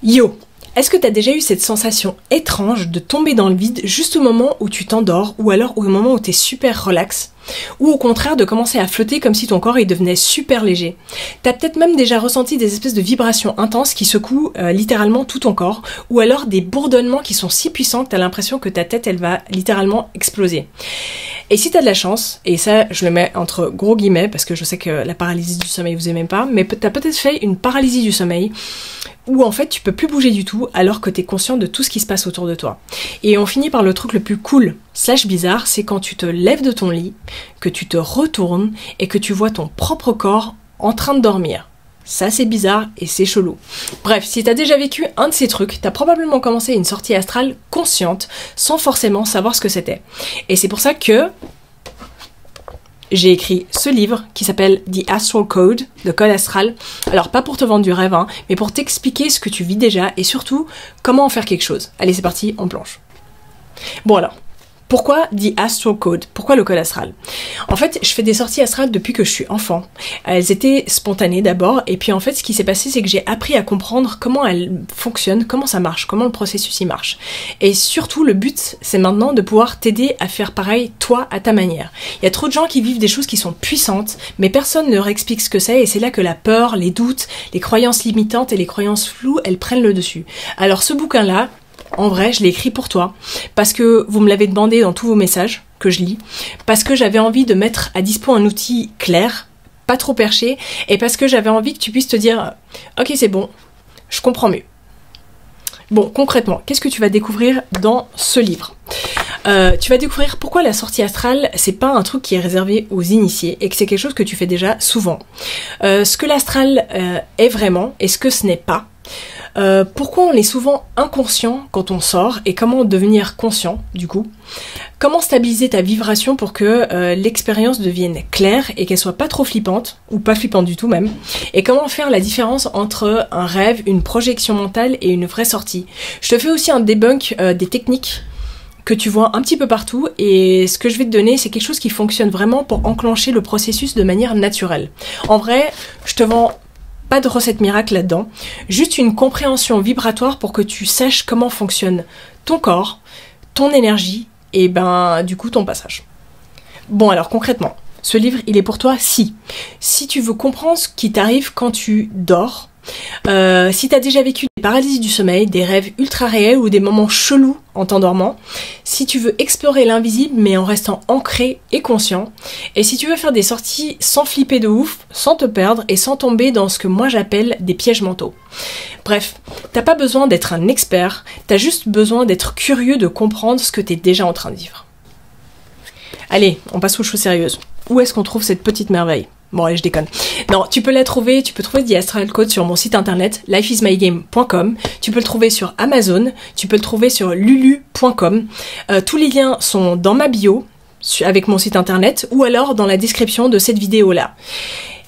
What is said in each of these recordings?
Yo! Est-ce que tu as déjà eu cette sensation étrange de tomber dans le vide juste au moment où tu t'endors ou alors au moment où tu es super relax? Ou au contraire de commencer à flotter comme si ton corps il devenait super léger? T'as peut-être même déjà ressenti des espèces de vibrations intenses qui secouent littéralement tout ton corps, ou alors des bourdonnements qui sont si puissants que t'as l'impression que ta tête elle va littéralement exploser. Et si t'as de la chance, et ça je le mets entre gros guillemets parce que je sais que la paralysie du sommeil vous aimez pas, mais t'as peut-être fait une paralysie du sommeil où en fait tu peux plus bouger du tout alors que t'es conscient de tout ce qui se passe autour de toi. Et on finit par le truc le plus cool / bizarre, c'est quand tu te lèves de ton lit, que tu te retournes et que tu vois ton propre corps en train de dormir. Ça c'est bizarre et c'est chelou. Bref, si t'as déjà vécu un de ces trucs, t'as probablement commencé une sortie astrale consciente sans forcément savoir ce que c'était. Et c'est pour ça que j'ai écrit ce livre qui s'appelle The Astral Code, le code astral. Alors pas pour te vendre du rêve, hein, mais pour t'expliquer ce que tu vis déjà et surtout comment en faire quelque chose. Allez c'est parti, on plonge. Bon alors, pourquoi The Astral Code? Pourquoi le code astral? En fait, je fais des sorties astrales depuis que je suis enfant. Elles étaient spontanées d'abord, et puis en fait, ce qui s'est passé, c'est que j'ai appris à comprendre comment elles fonctionnent, comment ça marche, comment le processus y marche. Et surtout, le but, c'est maintenant de pouvoir t'aider à faire pareil, toi, à ta manière. Il y a trop de gens qui vivent des choses qui sont puissantes, mais personne ne leur explique ce que c'est, et c'est là que la peur, les doutes, les croyances limitantes et les croyances floues, elles prennent le dessus. Alors ce bouquin-là, en vrai, je l'ai écrit pour toi, parce que vous me l'avez demandé dans tous vos messages que je lis, parce que j'avais envie de mettre à dispo un outil clair, pas trop perché, et parce que j'avais envie que tu puisses te dire « Ok, c'est bon, je comprends mieux ». Bon, concrètement, qu'est-ce que tu vas découvrir dans ce livre ? Tu vas découvrir pourquoi la sortie astrale, c'est pas un truc qui est réservé aux initiés et que c'est quelque chose que tu fais déjà souvent. Ce que l'astral est vraiment et ce que ce n'est pas. Pourquoi on est souvent inconscient quand on sort et comment devenir conscient du coup. Comment stabiliser ta vibration pour que l'expérience devienne claire et qu'elle soit pas trop flippante, ou pas flippante du tout même. Et comment faire la différence entre un rêve, une projection mentale et une vraie sortie. Je te fais aussi un debunk des techniques que tu vois un petit peu partout, et ce que je vais te donner, c'est quelque chose qui fonctionne vraiment pour enclencher le processus de manière naturelle. En vrai, je te vends pas de recette miracle là-dedans, juste une compréhension vibratoire pour que tu saches comment fonctionne ton corps, ton énergie, et du coup ton passage. Bon alors concrètement, ce livre il est pour toi si tu veux comprendre ce qui t'arrive quand tu dors, si t'as déjà vécu des paralysies du sommeil, des rêves ultra réels ou des moments chelous en t'endormant, si tu veux explorer l'invisible mais en restant ancré et conscient, et si tu veux faire des sorties sans flipper de ouf, sans te perdre et sans tomber dans ce que moi j'appelle des pièges mentaux. Bref, t'as pas besoin d'être un expert, t'as juste besoin d'être curieux de comprendre ce que t'es déjà en train de vivre. Allez, on passe aux choses sérieuses. Où est-ce qu'on trouve cette petite merveille ? Bon allez, je déconne. Non, tu peux trouver The Astral Code sur mon site internet lifeismygame.com, tu peux le trouver sur Amazon, tu peux le trouver sur lulu.com. Tous les liens sont dans ma bio avec mon site internet ou alors dans la description de cette vidéo-là.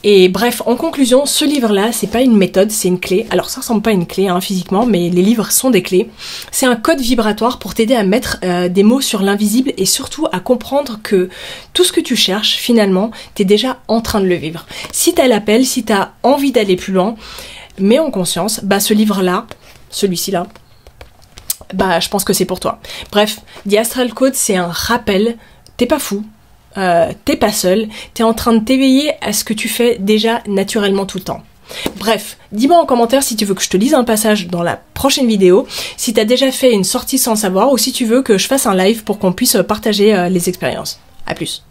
Et bref, en conclusion, ce livre-là, c'est pas une méthode, c'est une clé. Alors ça ressemble pas à une clé physiquement, mais les livres sont des clés. C'est un code vibratoire pour t'aider à mettre des mots sur l'invisible et surtout à comprendre que tout ce que tu cherches, finalement, t'es déjà en train de le vivre. Si t'as l'appel, si t'as envie d'aller plus loin, mets en conscience, ce livre-là, celui-ci-là, je pense que c'est pour toi. Bref, The Astral Code, c'est un rappel, t'es pas fou. T'es pas seul, t'es en train de t'éveiller à ce que tu fais déjà naturellement tout le temps. Bref, dis-moi en commentaire si tu veux que je te lise un passage dans la prochaine vidéo, si t'as déjà fait une sortie sans savoir ou si tu veux que je fasse un live pour qu'on puisse partager les expériences. À plus.